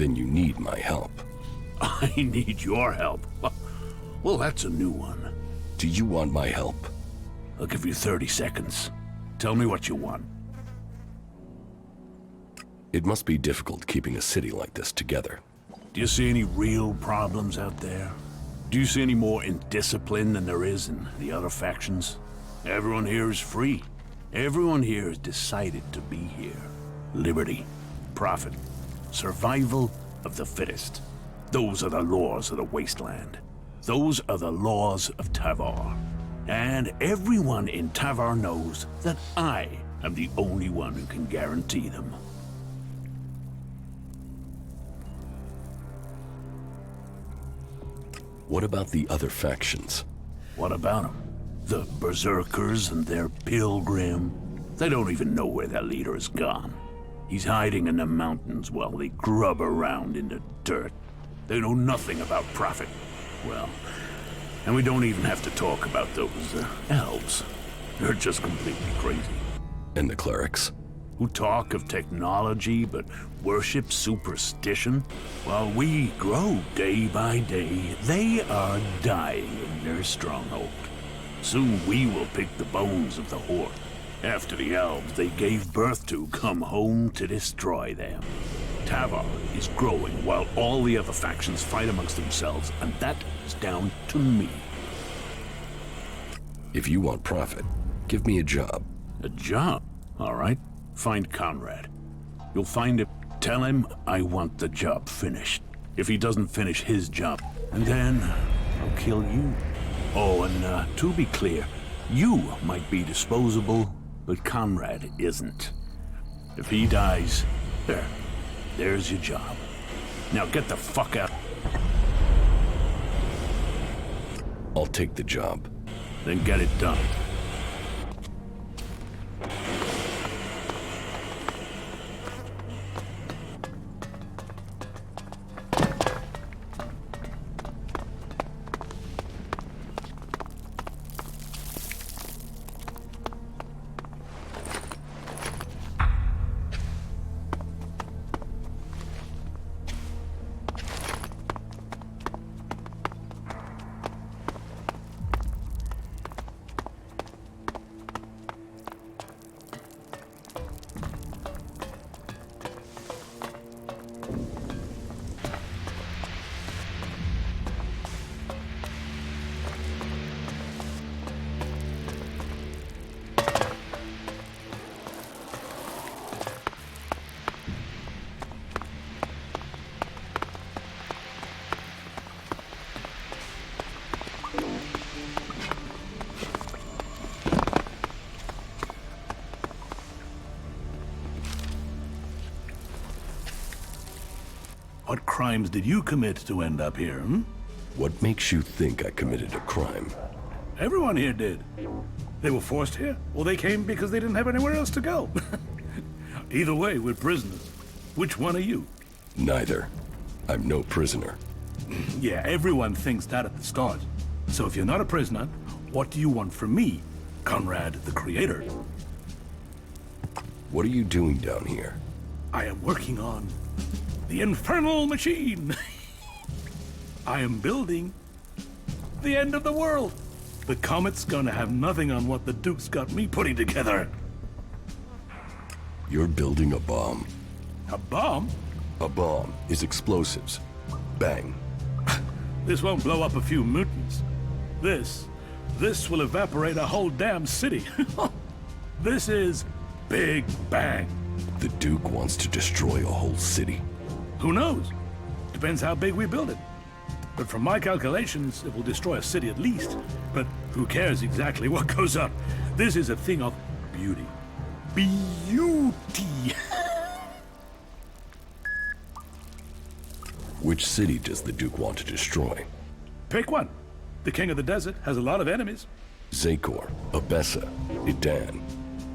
Then you need my help. I need your help. Well, that's a new one. Do you want my help? I'll give you 30 seconds. Tell me what you want. It must be difficult keeping a city like this together. Do you see any real problems out there? Do you see any more indiscipline than there is in the other factions? Everyone here is free. Everyone here has decided to be here. Liberty, profit, survival of the fittest. Those are the laws of the wasteland. Those are the laws of Tavar. And everyone in Tavar knows that I am the only one who can guarantee them. What about the other factions? What about them? The Berserkers and their Pilgrim. They don't even know where their leader has gone. He's hiding in the mountains while they grub around in the dirt. They know nothing about profit. Well, and we don't even have to talk about those elves. They're just completely crazy. And the clerics? Who talk of technology but worship superstition? While we grow day by day, they are dying in their stronghold. Soon we will pick the bones of the Horde. After the elves they gave birth to come home to destroy them. Tavar is growing while all the other factions fight amongst themselves, and that is down to me. If you want profit, give me a job. A job? All right. Find Conrad. You'll find him. Tell him I want the job finished. If he doesn't finish his job, and then I'll kill you. Oh, and to be clear, you might be disposable, but Conrad isn't. If he dies, there's your job. Now get the fuck out. I'll take the job. Then get it done. What crimes did you commit to end up here, What makes you think I committed a crime? Everyone here did. They were forced here, or they came because they didn't have anywhere else to go. Either way, we're prisoners. Which one are you? Neither. I'm no prisoner. Yeah, everyone thinks that at the start. So if you're not a prisoner, what do you want from me, Conrad the Creator? What are you doing down here? I am working on the infernal machine. I am building the end of the world. The comet's gonna have nothing on what the Duke's got me putting together. You're building a bomb. A bomb? A bomb is explosives. Bang. This won't blow up a few mutants. This will evaporate a whole damn city. This is Big Bang. The Duke wants to destroy a whole city. Who knows? Depends how big we build it. But from my calculations, it will destroy a city at least. But who cares exactly what goes up? This is a thing of beauty. Beauty! Which city does the Duke want to destroy? Pick one. The King of the Desert has a lot of enemies. Zakor, Abessa, Idan.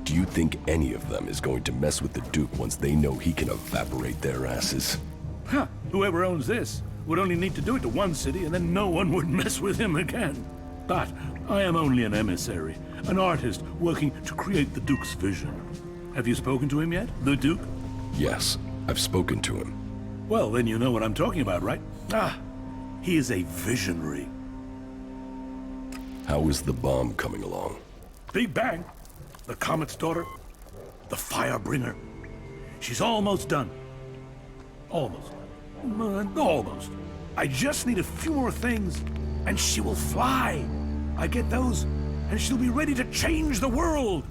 Do you think any of them is going to mess with the Duke once they know he can evaporate their asses? Huh, whoever owns this would only need to do it to one city and then no one would mess with him again. But I am only an emissary, an artist working to create the Duke's vision. Have you spoken to him yet, the Duke? Yes, I've spoken to him. Well, then you know what I'm talking about, right? Ah, he is a visionary. How is the bomb coming along? Big Bang, the Comet's daughter, the Firebringer. She's almost done. Almost. Almost. I just need a few more things, and she will fly. I get those, and she'll be ready to change the world.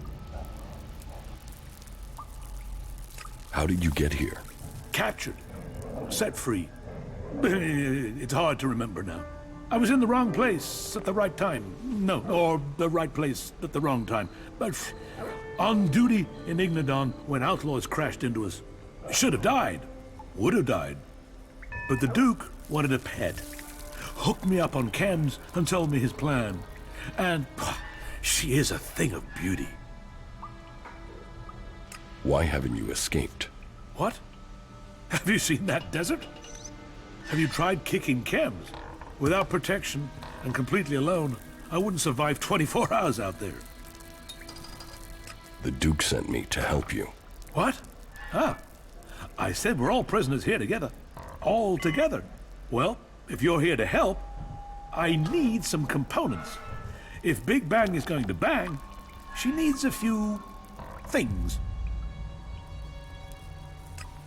How did you get here? Captured. Set free. It's hard to remember now. I was in the wrong place at the right time. No, or the right place at the wrong time. But on duty in Ignadon when outlaws crashed into us. Should have died. Would have died. But the Duke wanted a pet. Hooked me up on chems and told me his plan. And she is a thing of beauty. Why haven't you escaped? What? Have you seen that desert? Have you tried kicking chems? Without protection and completely alone, I wouldn't survive 24 hours out there. The Duke sent me to help you. What? Ah, I said we're all prisoners here together. All together. Well, if you're here to help, I need some components. If Big Bang is going to bang, she needs a few things.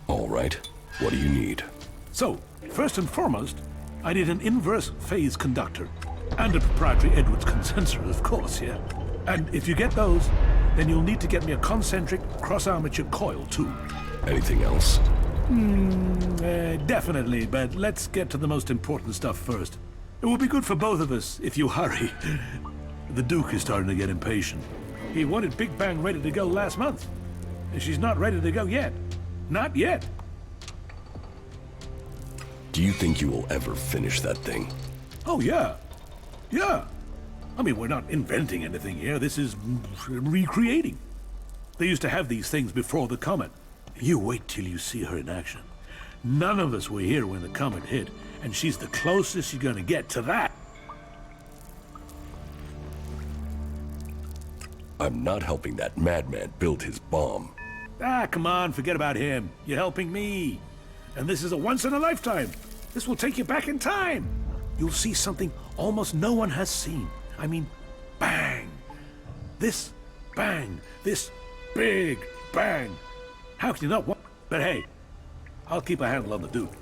All right. What do you need? So, first and foremost, I need an inverse phase conductor. And a proprietary Edwards condenser, of course, yeah. And if you get those, then you'll need to get me a concentric cross-armature coil, too. Anything else? Definitely, but let's get to the most important stuff first. It will be good for both of us if you hurry. The Duke is starting to get impatient. He wanted Big Bang ready to go last month. And she's not ready to go yet. Not yet. Do you think you will ever finish that thing? Oh, yeah. Yeah. I mean, we're not inventing anything here. This is recreating. They used to have these things before the comet. You wait till you see her in action. None of us were here when the comet hit, and she's the closest you're gonna get to that. I'm not helping that madman build his bomb. Ah, come on, forget about him. You're helping me. And this is a once-in-a-lifetime. This will take you back in time. You'll see something almost no one has seen. I mean, bang. This bang. This big bang. How can you not want? But hey, I'll keep a handle on the Duke.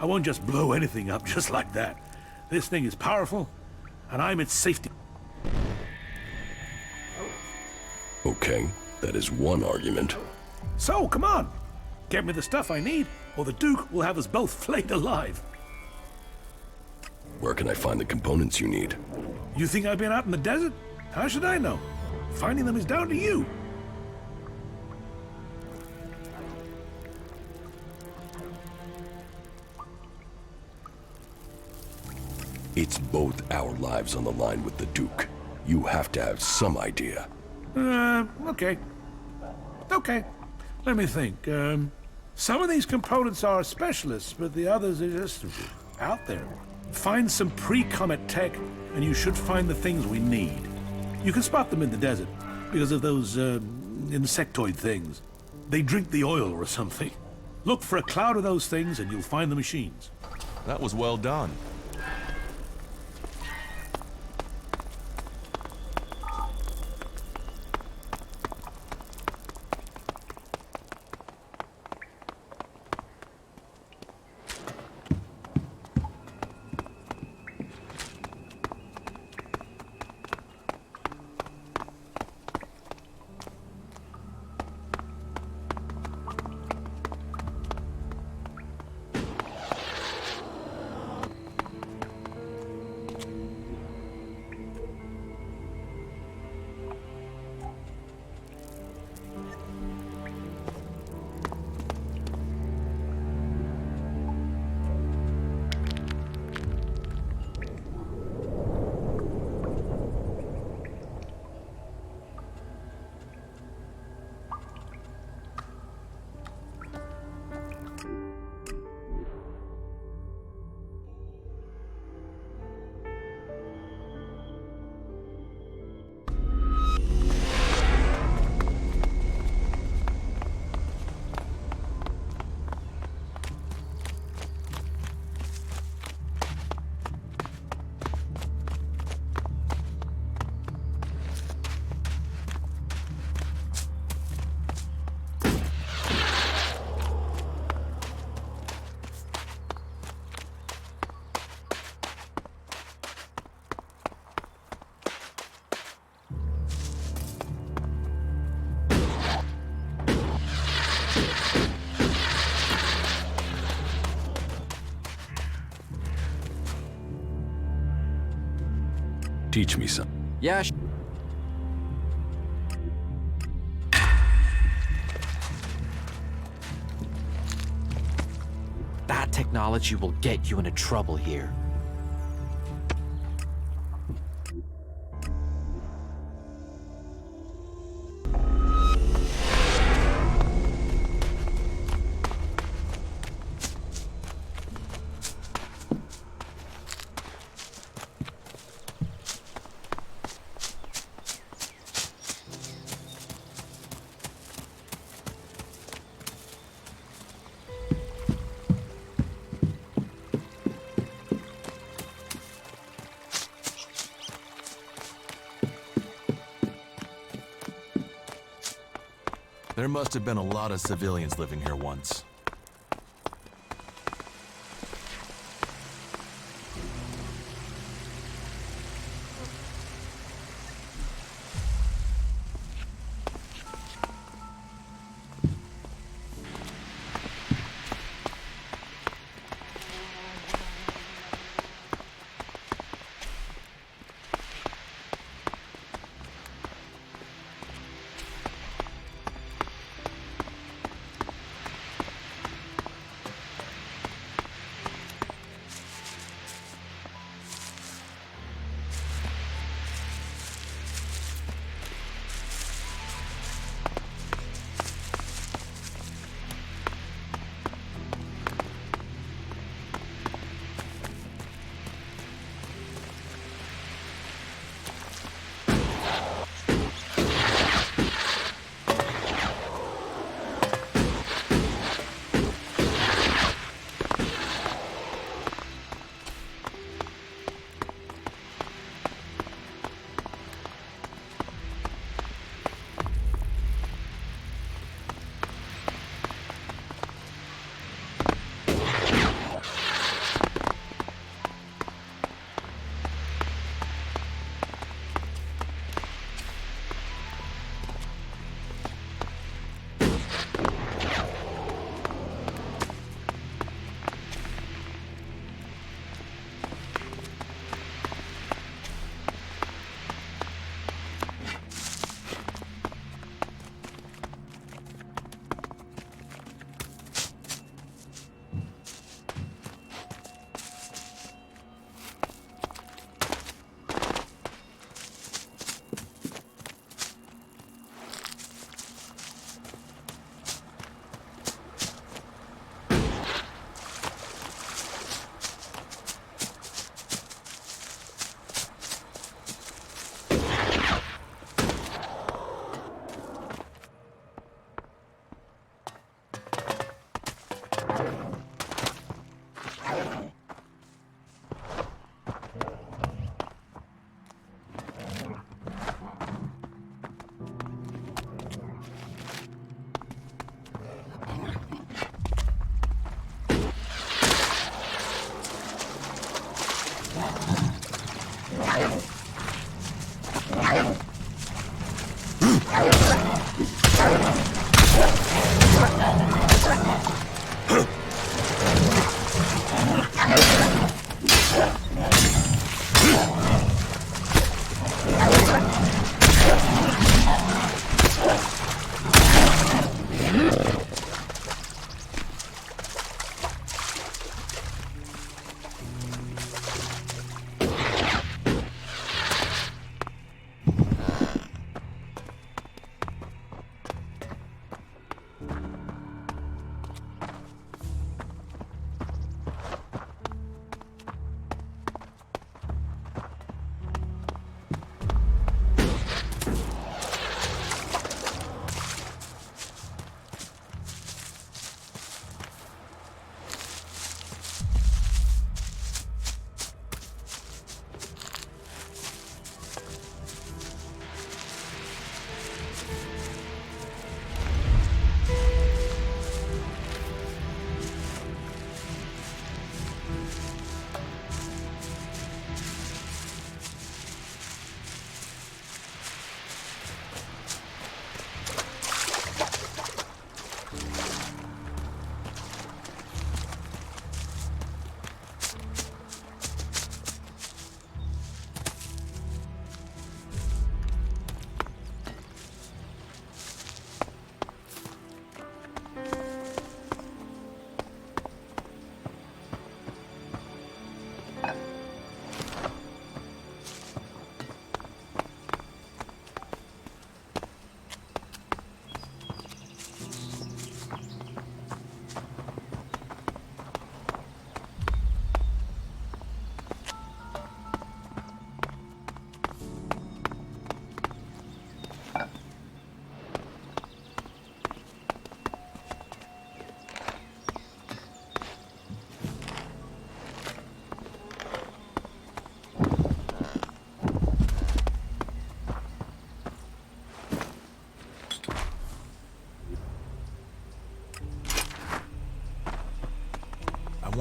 I won't just blow anything up just like that. This thing is powerful, and I'm its safety. Okay, that is one argument. So, come on. Get me the stuff I need, or the Duke will have us both flayed alive. Where can I find the components you need? You think I've been out in the desert? How should I know? Finding them is down to you. It's both our lives on the line with the Duke. You have to have some idea. Okay. Okay. Let me think. Some of these components are specialists, but the others are just out there. Find some pre-comet tech, and you should find the things we need. You can spot them in the desert, because of those, insectoid things. They drink the oil or something. Look for a cloud of those things, and you'll find the machines. That was well done. Teach me some. Yeah, that technology will get you into trouble here. There must have been a lot of civilians living here once.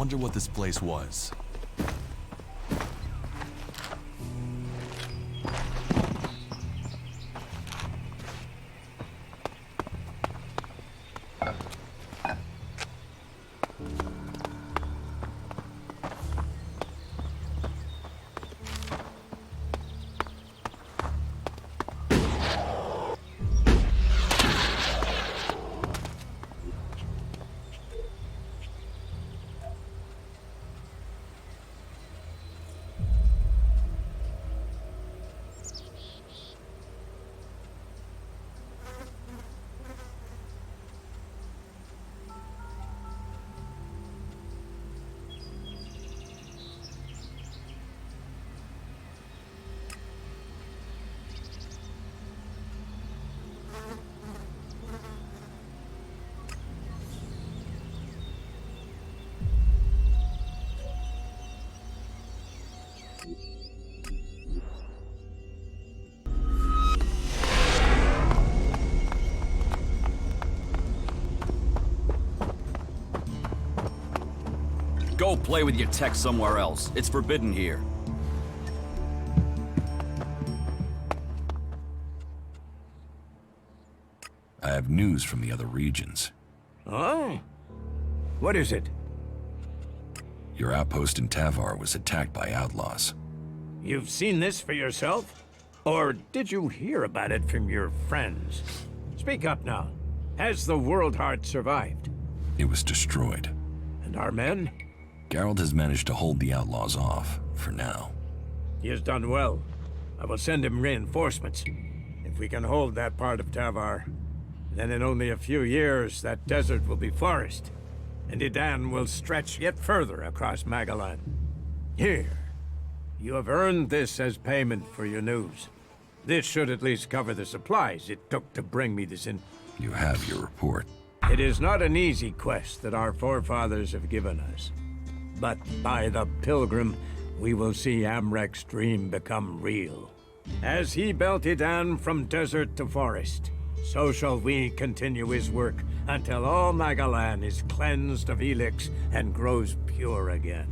wonder what this place was. Go play with your tech somewhere else. It's forbidden here. I have news from the other regions. Oh? What is it? Your outpost in Tavar was attacked by outlaws. You've seen this for yourself? Or did you hear about it from your friends? Speak up now. Has the World Heart survived? It was destroyed. And our men? Geralt has managed to hold the outlaws off, for now. He has done well. I will send him reinforcements. If we can hold that part of Tavar, then in only a few years that desert will be forest, and Idan will stretch yet further across Magalan. Here, you have earned this as payment for your news. This should at least cover the supplies it took to bring me this in. You have your report. It is not an easy quest that our forefathers have given us. But by the Pilgrim, we will see Amrek's dream become real. As he built Idan from desert to forest, so shall we continue his work until all Magalan is cleansed of ELEX and grows pure again.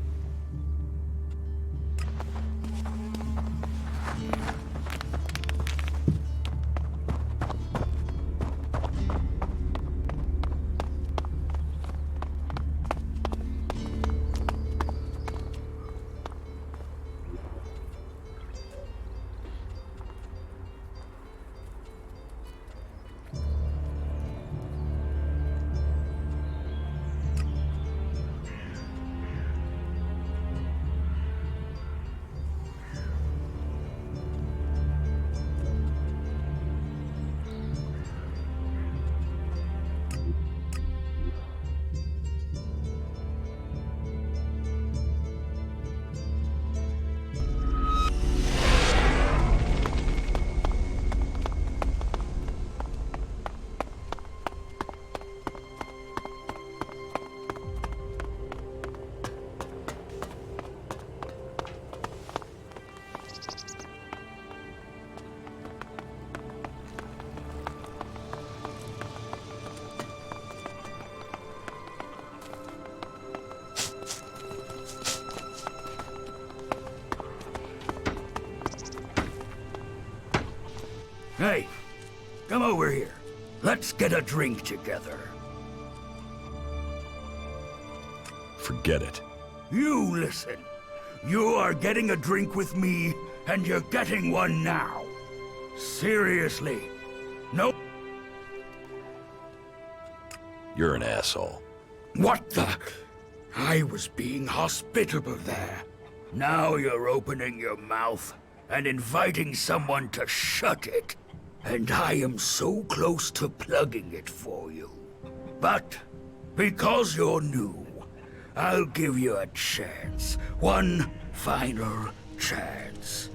Hey, come over here. Let's get a drink together. Forget it. You listen. You are getting a drink with me, and you're getting one now. Seriously. No. You're an asshole. What the? I was being hospitable there. Now you're opening your mouth and inviting someone to shut it. And I am so close to plugging it for you. But because you're new, I'll give you a chance. One final chance.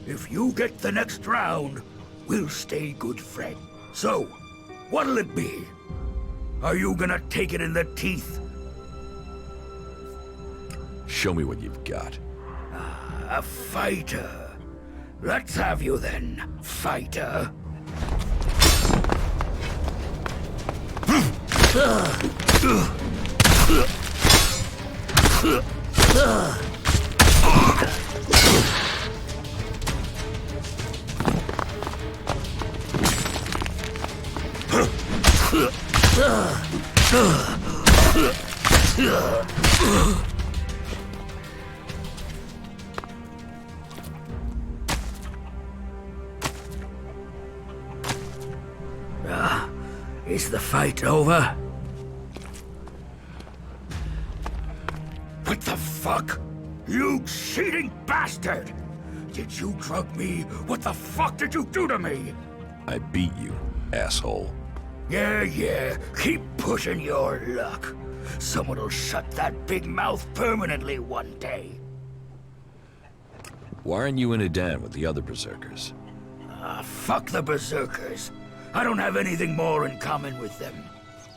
If you get the next round, we'll stay good friends. So, what'll it be? Are you gonna take it in the teeth? Show me what you've got. A fighter. Let's have you then, fighter. Is the fight over? What the fuck? You cheating bastard! Did you drug me? What the fuck did you do to me? I beat you, asshole. Yeah, keep pushing your luck. Someone will shut that big mouth permanently one day. Why aren't you in Edan with the other berserkers? Fuck the berserkers. I don't have anything more in common with them.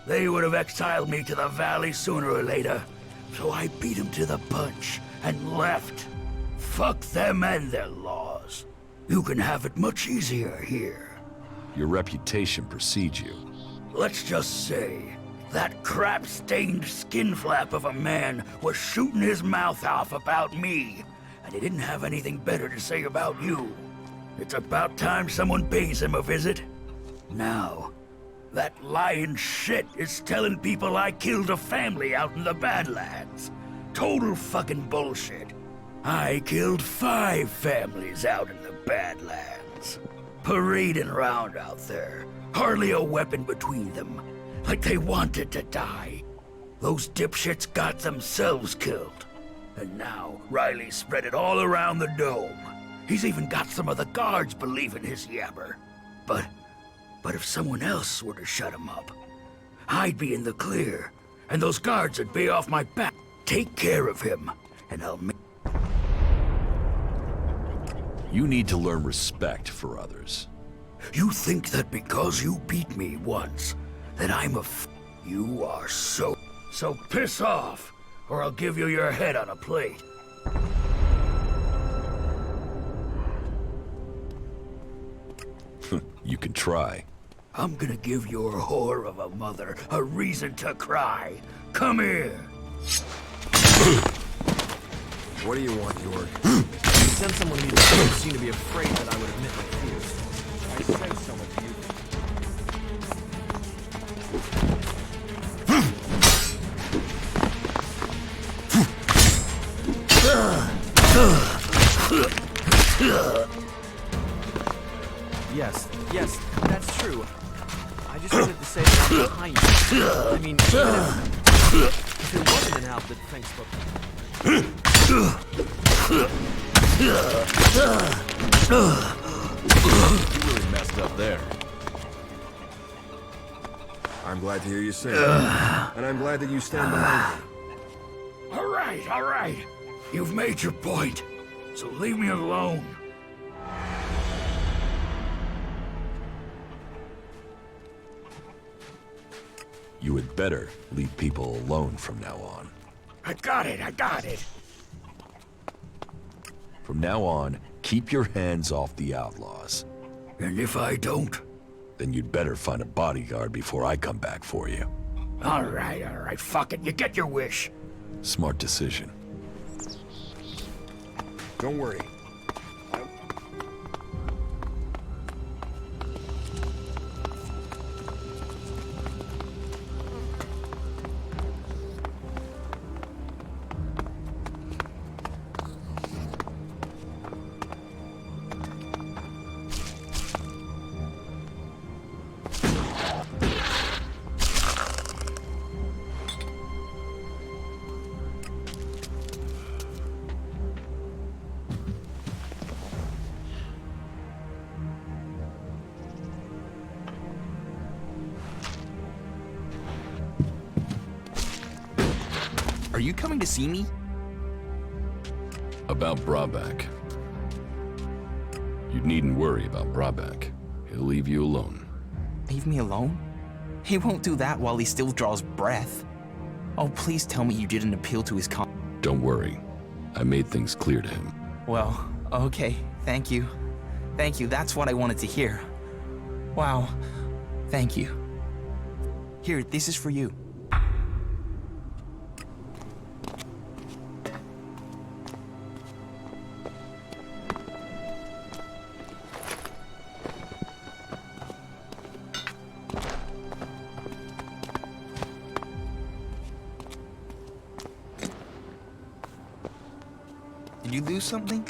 They would have exiled me to the valley sooner or later, so I beat them to the punch and left. Fuck them and their laws. You can have it much easier here. Your reputation precedes you. Let's just say, that crap-stained skinflap of a man was shooting his mouth off about me, and he didn't have anything better to say about you. It's about time someone pays him a visit. Now, that lying shit is telling people I killed a family out in the Badlands. Total fucking bullshit. I killed 5 families out in the Badlands. Parading around out there, hardly a weapon between them, like they wanted to die. Those dipshits got themselves killed. And now, Riley spread it all around the dome. He's even got some of the guards believing his yabber. But if someone else were to shut him up, I'd be in the clear, and those guards would be off my back. Take care of him, and I'll make... You need to learn respect for others. You think that because you beat me once, that I'm a You are so piss off, or I'll give you your head on a plate. You can try. I'm gonna give your whore of a mother a reason to cry. Come here. What do you want, York? You sent someone to me that seemed to be afraid that I would admit my fears. I said so much to you. Yes, that's true. I just wanted to say that I'm behind you. I mean, even if it wasn't an outfit, thanks, but... You really messed up there. I'm glad to hear you say that. And I'm glad that you stand behind me. All right. You've made your point, so leave me alone. You had better leave people alone from now on. I got it. From now on, keep your hands off the outlaws. And if I don't? Then you'd better find a bodyguard before I come back for you. All right, fuck it, you get your wish. Smart decision. Don't worry. Are you coming to see me? About Brabak. You needn't worry about Brabak. He'll leave you alone. Leave me alone? He won't do that while he still draws breath. Oh, please tell me you didn't appeal to his Don't worry. I made things clear to him. Well, okay. Thank you. That's what I wanted to hear. Wow. Thank you. Here, this is for you. Did you lose something?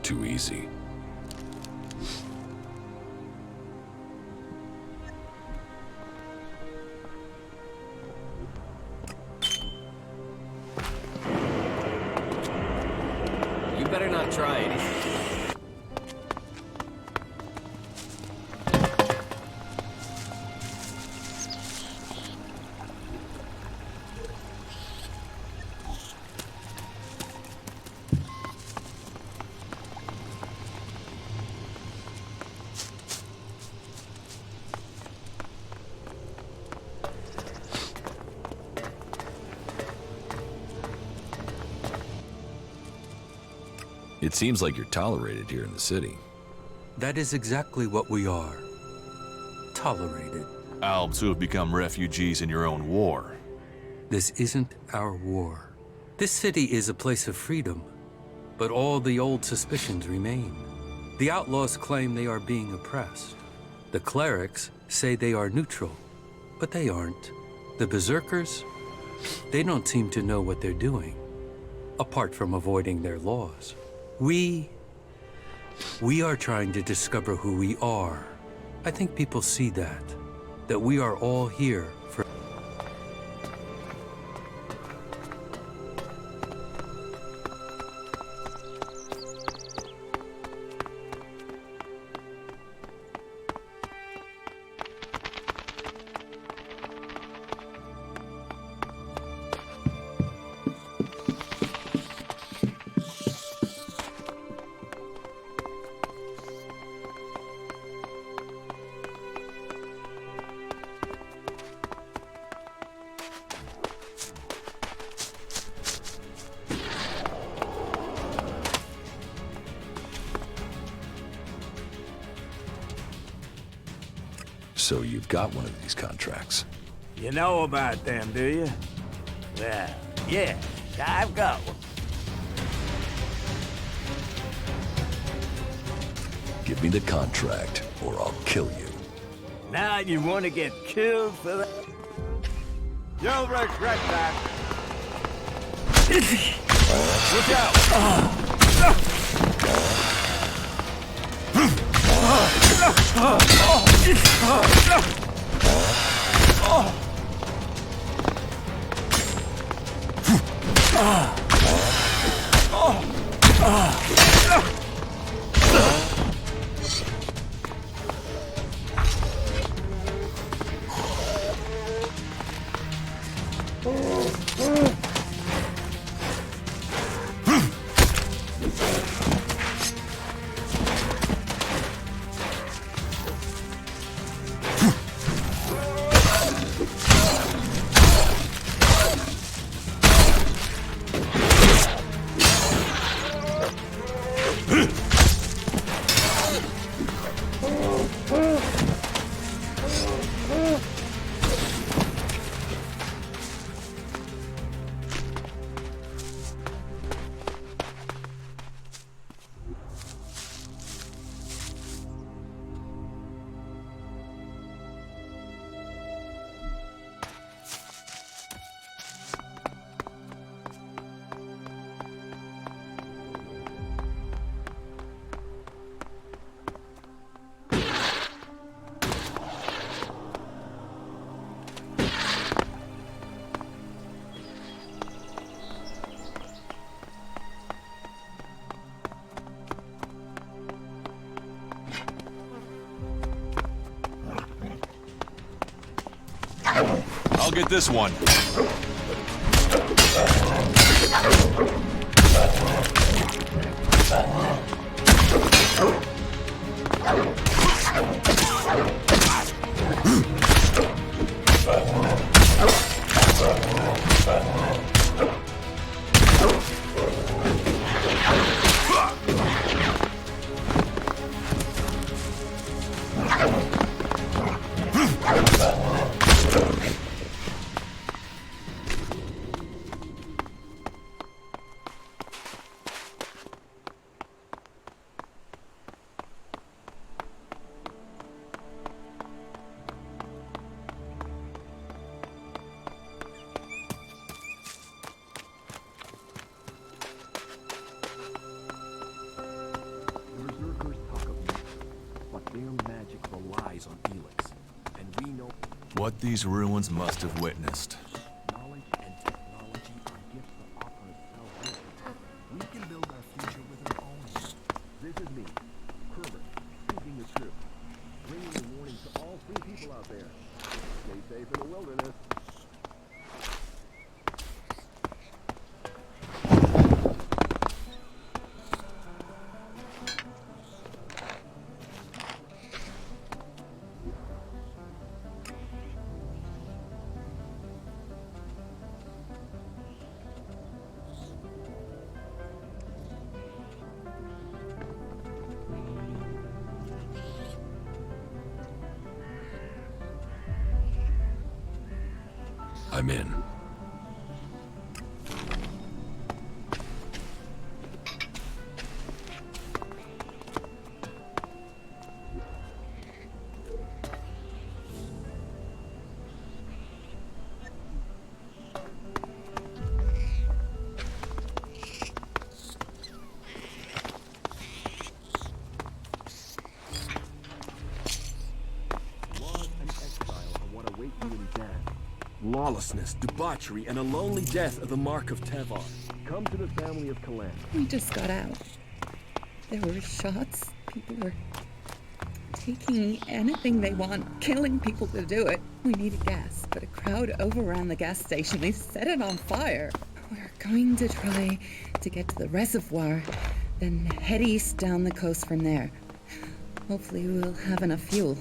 Too easy. You better not try anything. It seems like you're tolerated here in the city. That is exactly what we are. Tolerated. Albs who have become refugees in your own war. This isn't our war. This city is a place of freedom, but all the old suspicions remain. The outlaws claim they are being oppressed. The clerics say they are neutral, but they aren't. The berserkers, they don't seem to know what they're doing, apart from avoiding their laws. We are trying to discover who we are. I think people see that we are all here for... So you've got one of these contracts. You know about them, do you? Well, yeah, I've got one. Give me the contract, or I'll kill you. Now you want to get killed for that? You'll regret that. Look out! I'll get this one. magic relies on ELEX. And we know What these ruins must have witnessed. knowledge and technology are gifts that offer us salvation. We can build our future with our own hands. This is me, Herbert, speaking the truth. Bringing a warning to all free people out there. Stay safe in the wilderness. I'm in. Lawlessness, debauchery, and a lonely death are the mark of Tevar. Come to the family of Kalan. We just got out. There were shots. People were taking anything they want, killing people to do it. We needed gas, but a crowd overran the gas station. They set it on fire. We're going to try to get to the reservoir, then head east down the coast from there. Hopefully we'll have enough fuel.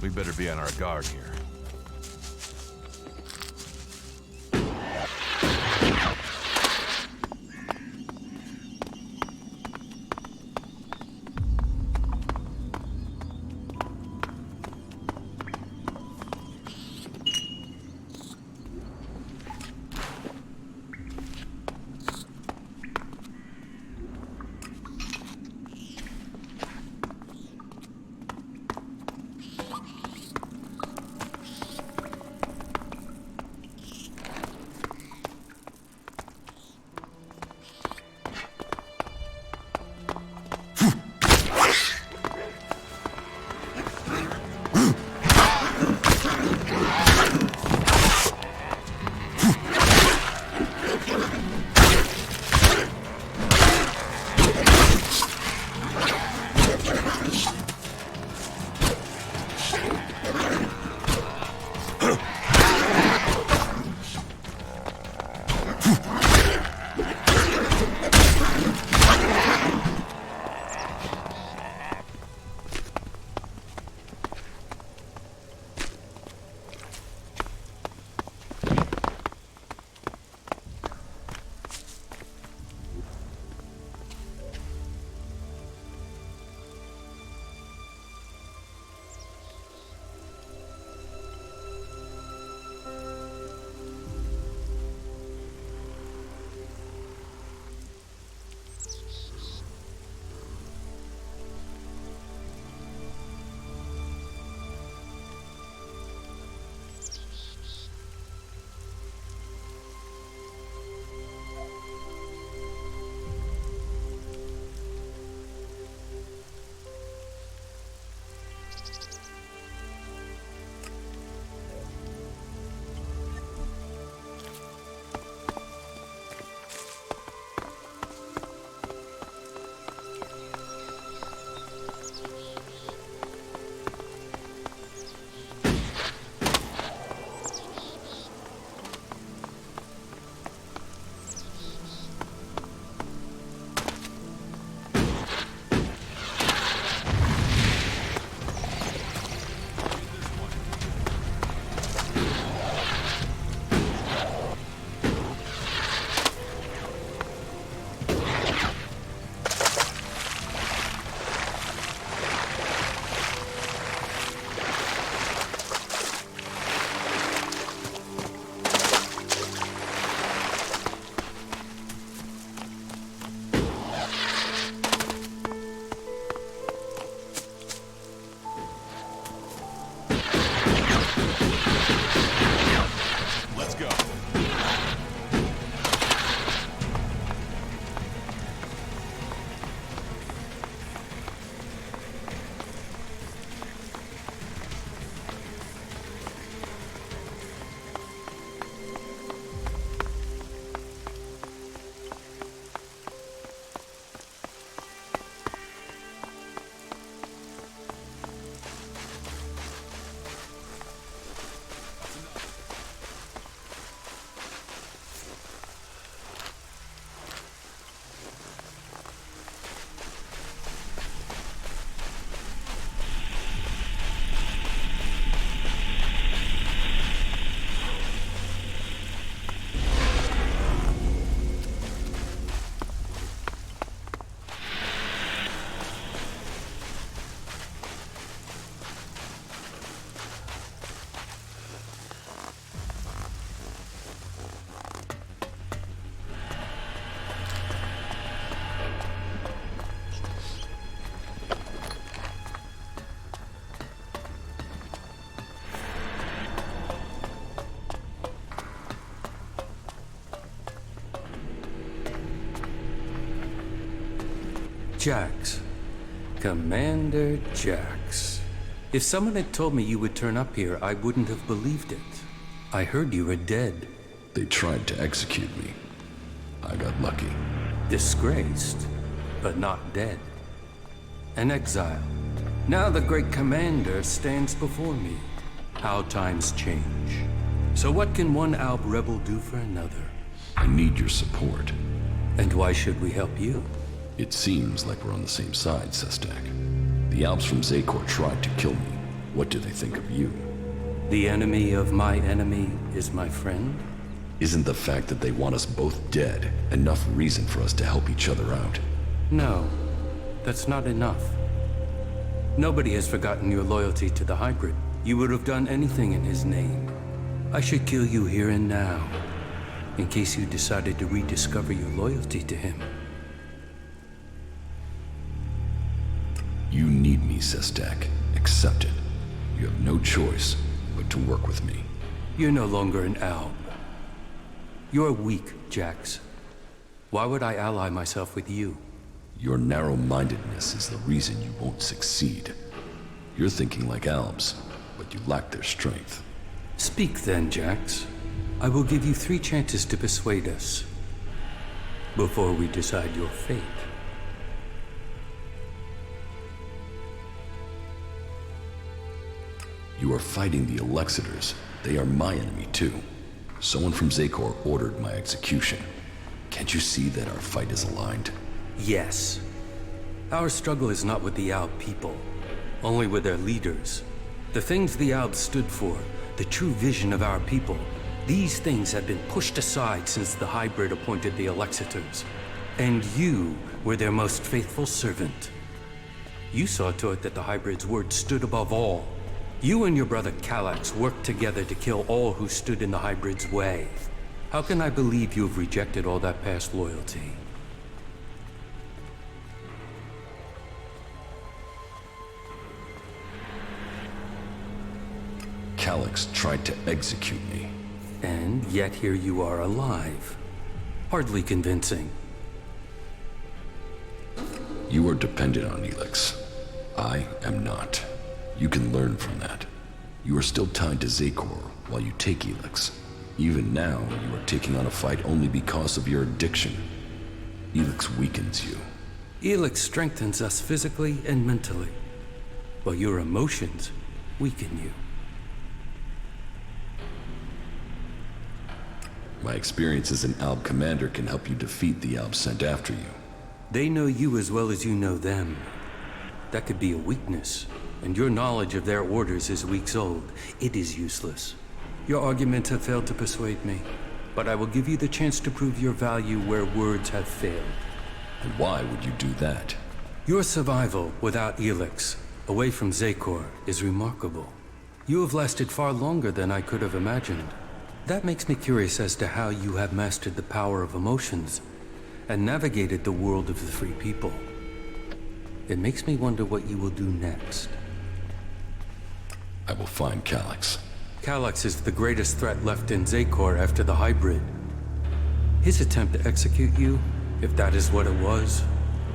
We better be on our guard here. Jax. Commander Jax. If someone had told me you would turn up here, I wouldn't have believed it. I heard you were dead. They tried to execute me. I got lucky. Disgraced, but not dead. An exile. Now the great commander stands before me. How times change. So what can one Alb rebel do for another? I need your support. And why should we help you? It seems like we're on the same side, Sestak. The Alps from Zakor tried to kill me. What do they think of you? The enemy of my enemy is my friend? Isn't the fact that they want us both dead enough reason for us to help each other out? No, that's not enough. Nobody has forgotten your loyalty to the hybrid. You would have done anything in his name. I should kill you here and now, in case you decided to rediscover your loyalty to him. You need me, Sestak. Accept it. You have no choice but to work with me. You're no longer an Alb. You're weak, Jax. Why would I ally myself with you? Your narrow-mindedness is the reason you won't succeed. You're thinking like Albs, but you lack their strength. Speak then, Jax. I will give you 3 chances to persuade us, before we decide your fate. You are fighting the Elexitors. They are my enemy too. Someone from Zakor ordered my execution. Can't you see that our fight is aligned? Yes. Our struggle is not with the Alb people, only with their leaders. The things the Albs stood for, the true vision of our people, these things have been pushed aside since the hybrid appointed the Elexitors. And you were their most faithful servant. You saw to it that the hybrid's word stood above all. You and your brother Kallax worked together to kill all who stood in the hybrid's way. How can I believe you have rejected all that past loyalty? Kallax tried to execute me. And yet here you are alive. Hardly convincing. You are dependent on ELEX. I am not. You can learn from that. You are still tied to Zakor while you take ELEX. Even now, you are taking on a fight only because of your addiction. ELEX weakens you. ELEX strengthens us physically and mentally, while your emotions weaken you. My experience as an Alb commander can help you defeat the Albs sent after you. They know you as well as you know them. That could be a weakness, and your knowledge of their orders is weeks old. It is useless. Your arguments have failed to persuade me, but I will give you the chance to prove your value where words have failed. And why would you do that? Your survival without ELEX, away from Zakor, is remarkable. You have lasted far longer than I could have imagined. That makes me curious as to how you have mastered the power of emotions and navigated the world of the free people. It makes me wonder what you will do next. I will find Kallax. Kallax is the greatest threat left in Zakor after the hybrid. His attempt to execute you, if that is what it was,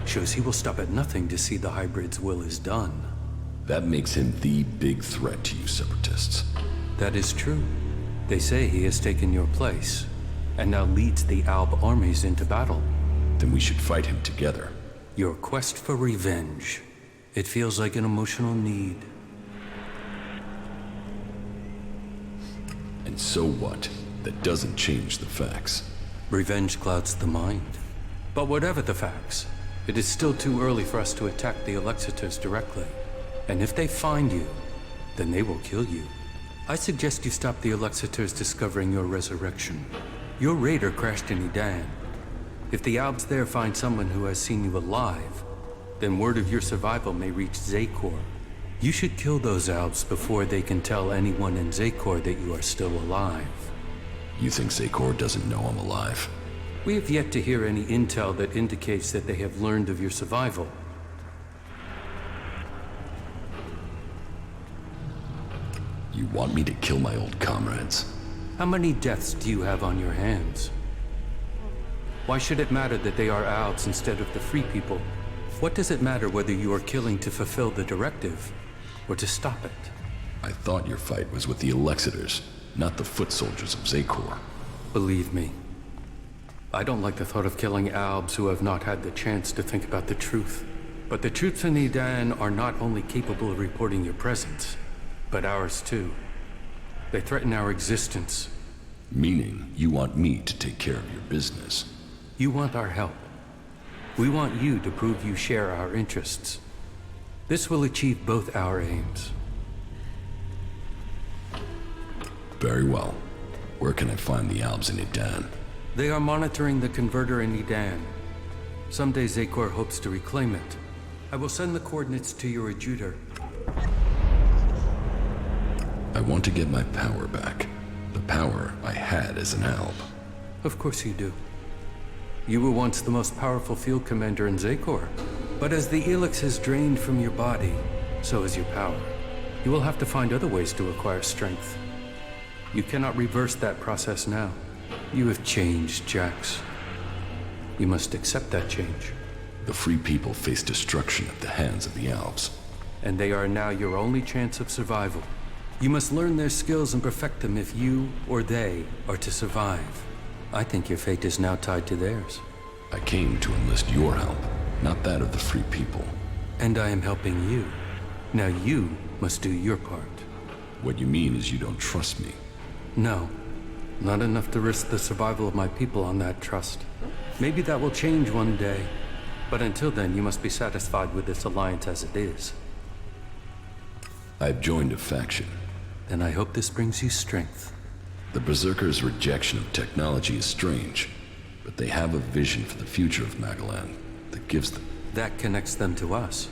shows he will stop at nothing to see the hybrid's will is done. That makes him the big threat to you separatists. That is true. They say he has taken your place, and now leads the Alb armies into battle. Then we should fight him together. Your quest for revenge. It feels like an emotional need. And so what? That doesn't change the facts. Revenge clouds the mind. But whatever the facts, it is still too early for us to attack the Elexitors directly. And if they find you, then they will kill you. I suggest you stop the Elexitors discovering your resurrection. Your raider crashed in Edan. If the Albs there find someone who has seen you alive, then word of your survival may reach Zakor. You should kill those Albs before they can tell anyone in Zakor that you are still alive. You think Zakor doesn't know I'm alive? We have yet to hear any intel that indicates that they have learned of your survival. You want me to kill my old comrades? How many deaths do you have on your hands? Why should it matter that they are Albs instead of the free people? What does it matter whether you are killing to fulfill the directive or to stop it? I thought your fight was with the Elexitors, not the foot soldiers of Zakor. Believe me, I don't like the thought of killing Albs who have not had the chance to think about the truth. But the troops in Edan are not only capable of reporting your presence, but ours too. They threaten our existence. Meaning, you want me to take care of your business. You want our help. We want you to prove you share our interests. This will achieve both our aims. Very well. Where can I find the Albs in Edan? They are monitoring the converter in Edan. Someday Zakor hopes to reclaim it. I will send the coordinates to your adjutor. I want to get my power back. The power I had as an Alb. Of course you do. You were once the most powerful field commander in Zakor. But as the ELEX has drained from your body, so has your power. You will have to find other ways to acquire strength. You cannot reverse that process now. You have changed, Jax. You must accept that change. The Free People face destruction at the hands of the Albs. And they are now your only chance of survival. You must learn their skills and perfect them if you or they are to survive. I think your fate is now tied to theirs. I came to enlist your help, not that of the Free People. And I am helping you. Now you must do your part. What you mean is you don't trust me? No. Not enough to risk the survival of my people on that trust. Maybe that will change one day. But until then, you must be satisfied with this alliance as it is. I've joined a faction. Then I hope this brings you strength. The Berserkers' rejection of technology is strange, but they have a vision for the future of Magalan that gives them... That connects them to us.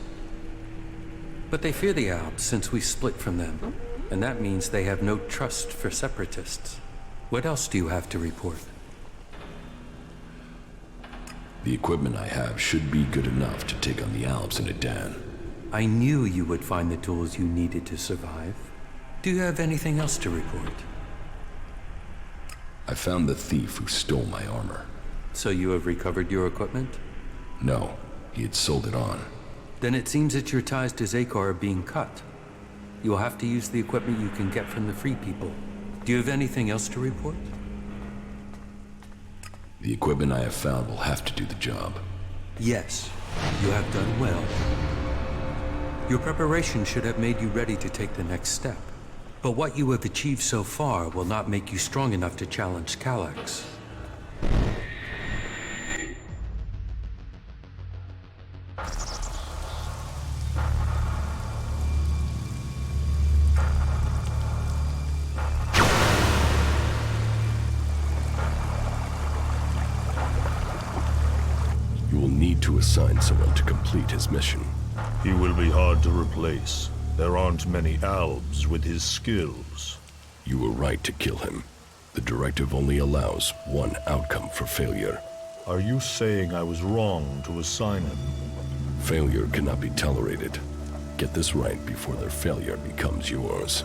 But they fear the Albs since we split from them, and that means they have no trust for separatists. What else do you have to report? The equipment I have should be good enough to take on the Albs in Edan. I knew you would find the tools you needed to survive. Do you have anything else to report? I found the thief who stole my armor. So you have recovered your equipment? No, he had sold it on. Then it seems that your ties to Zakor are being cut. You will have to use the equipment you can get from the Free People. Do you have anything else to report? The equipment I have found will have to do the job. Yes, you have done well. Your preparation should have made you ready to take the next step. But what you have achieved so far will not make you strong enough to challenge Calax. You will need to assign someone to complete his mission. He will be hard to replace. There aren't many Albs with his skills. You were right to kill him. The directive only allows one outcome for failure. Are you saying I was wrong to assign him? Failure cannot be tolerated. Get this right before their failure becomes yours.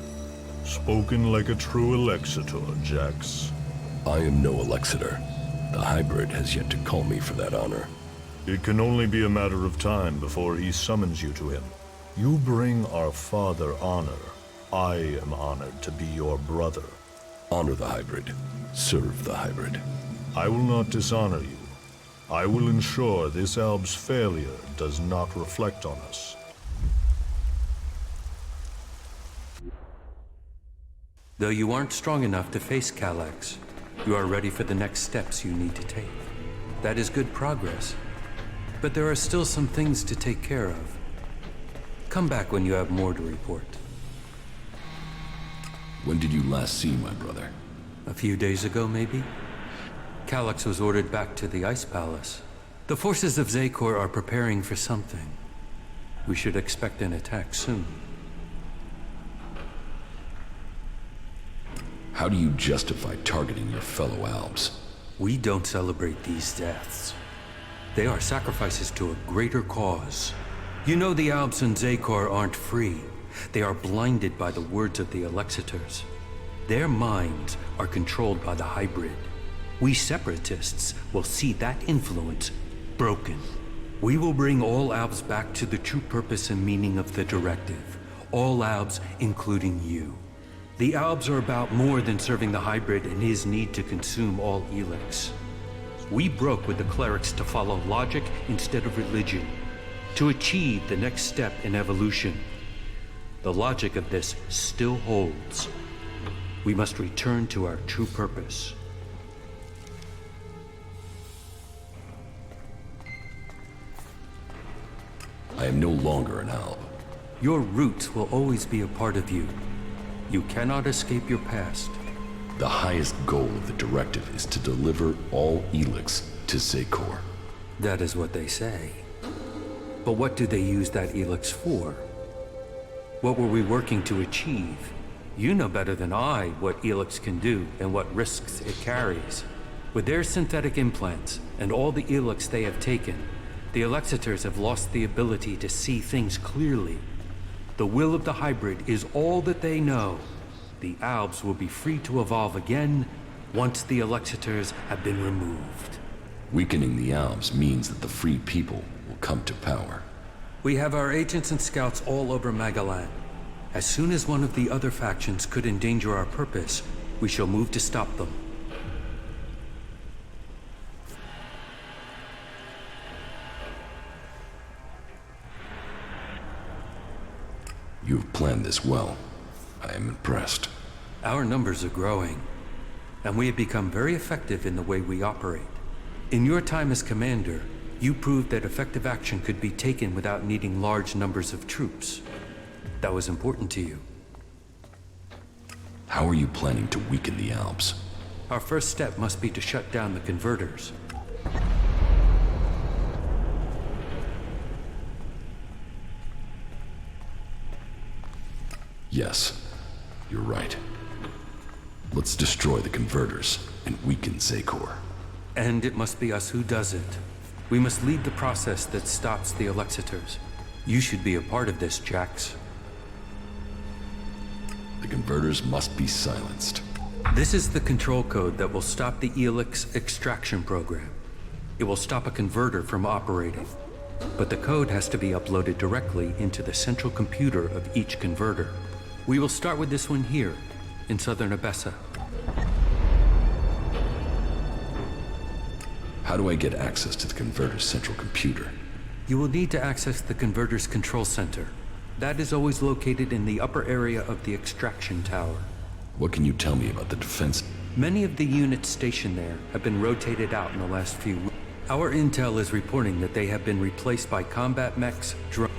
Spoken like a true Elexitor, Jax. I am no Elexitor. The hybrid has yet to call me for that honor. It can only be a matter of time before he summons you to him. You bring our father honor. I am honored to be your brother. Honor the hybrid. Serve the hybrid. I will not dishonor you. I will ensure this Alb's failure does not reflect on us. Though you aren't strong enough to face Calax, you are ready for the next steps you need to take. That is good progress. But there are still some things to take care of. Come back when you have more to report. When did you last see my brother? A few days ago, maybe? Calax was ordered back to the Ice Palace. The forces of Zakor are preparing for something. We should expect an attack soon. How do you justify targeting your fellow Albs? We don't celebrate these deaths. They are sacrifices to a greater cause. You know the Albs and Zakor aren't free. They are blinded by the words of the Elexitors. Their minds are controlled by the hybrid. We separatists will see that influence broken. We will bring all Albs back to the true purpose and meaning of the directive. All Albs, including you. The Albs are about more than serving the hybrid and his need to consume all ELEX. We broke with the clerics to follow logic instead of religion, to achieve the next step in evolution. The logic of this still holds. We must return to our true purpose. I am no longer an Alb. Your roots will always be a part of you. You cannot escape your past. The highest goal of the directive is to deliver all ELEX to Zekor. That is what they say. But what do they use that ELEX for? What were we working to achieve? You know better than I what ELEX can do and what risks it carries. With their synthetic implants and all the ELEX they have taken, the Alexiters have lost the ability to see things clearly. The will of the hybrid is all that they know. The Albs will be free to evolve again once the Alexiters have been removed. Weakening the Albs means that the free people will come to power. We have our agents and scouts all over Magalan. As soon as one of the other factions could endanger our purpose, we shall move to stop them. You've planned this well. I am impressed. Our numbers are growing, and we have become very effective in the way we operate. In your time as commander, you proved that effective action could be taken without needing large numbers of troops. That was important to you. How are you planning to weaken the Albs? Our first step must be to shut down the converters. Yes, you're right. Let's destroy the converters and weaken Zekor. And it must be us who does it. We must lead the process that stops the Alexiters. You should be a part of this, Jax. The converters must be silenced. This is the control code that will stop the ELEX extraction program. It will stop a converter from operating. But the code has to be uploaded directly into the central computer of each converter. We will start with this one here, in southern Abessa. How do I get access to the converter's central computer? You will need to access the converter's control center. That is always located in the upper area of the extraction tower. What can you tell me about the defense? Many of the units stationed there have been rotated out in the last few weeks. Our intel is reporting that they have been replaced by combat mechs, drones.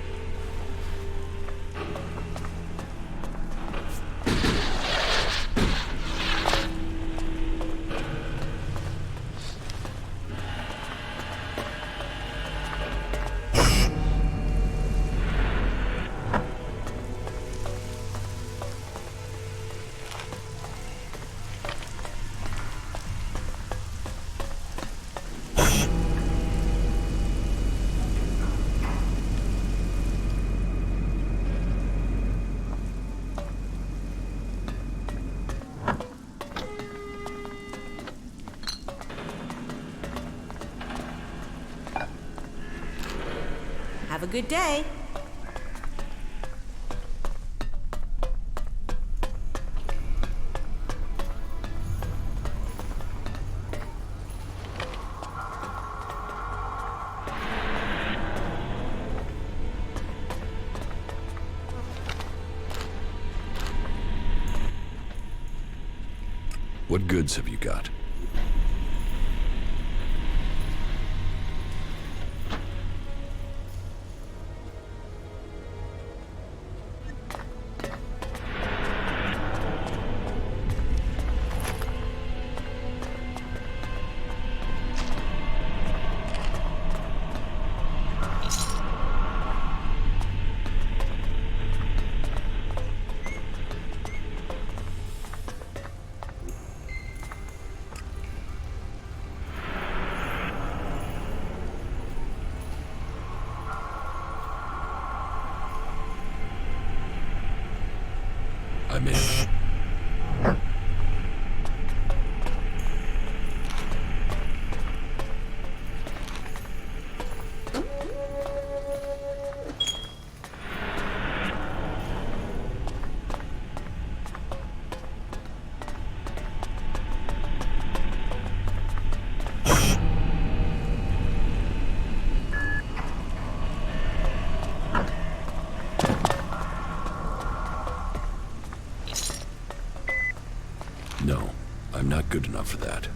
Have a good day. What goods have you got? I'm in. good enough for that.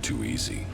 Too easy.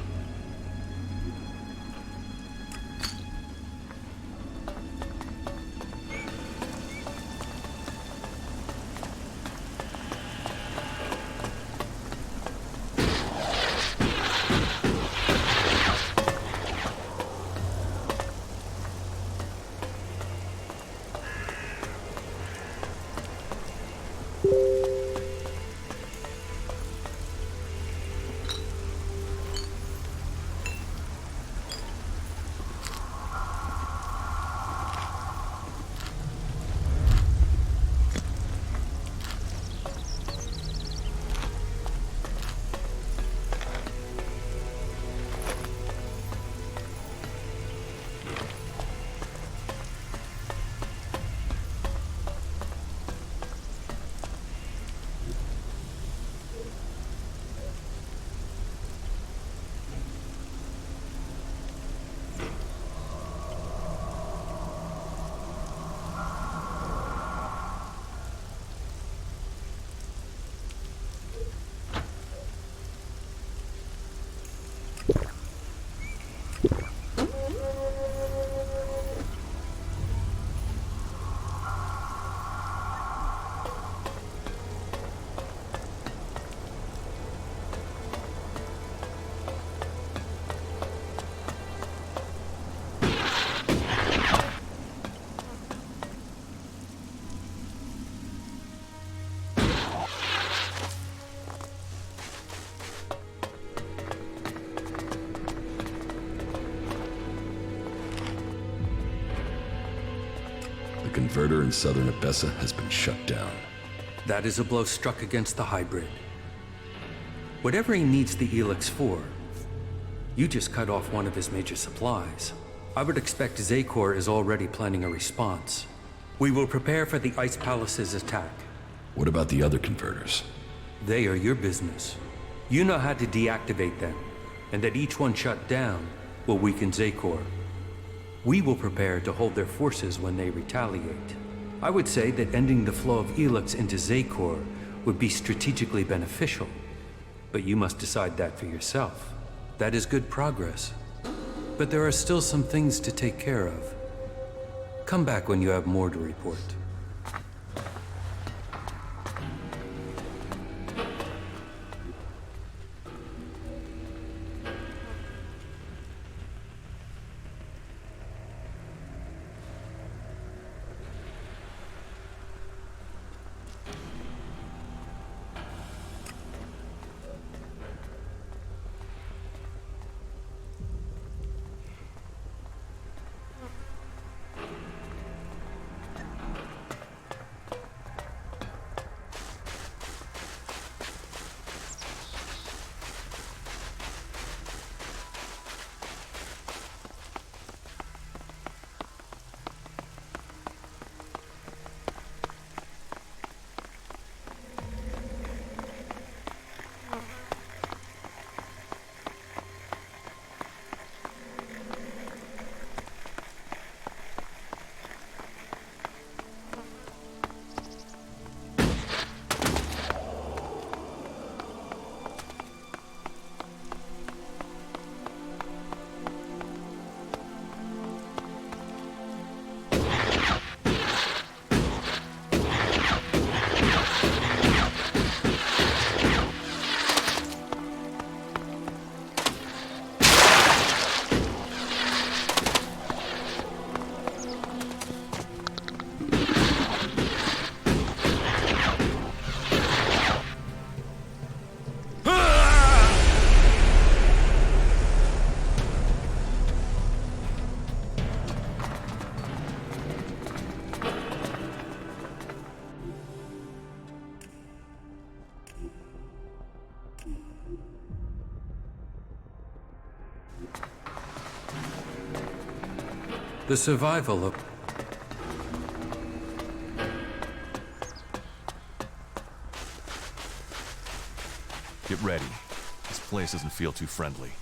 The converter in southern Abessa has been shut down. That is a blow struck against the hybrid. Whatever he needs the ELEX for, you just cut off one of his major supplies. I would expect Zakor is already planning a response. We will prepare for the Ice Palace's attack. What about the other converters? They are your business. You know how to deactivate them, and that each one shut down will weaken Zakor. We will prepare to hold their forces when they retaliate. I would say that ending the flow of ELEX into Zakor would be strategically beneficial, but you must decide that for yourself. That is good progress, but there are still some things to take care of. Come back when you have more to report. The survival of... Get ready. This place doesn't feel too friendly.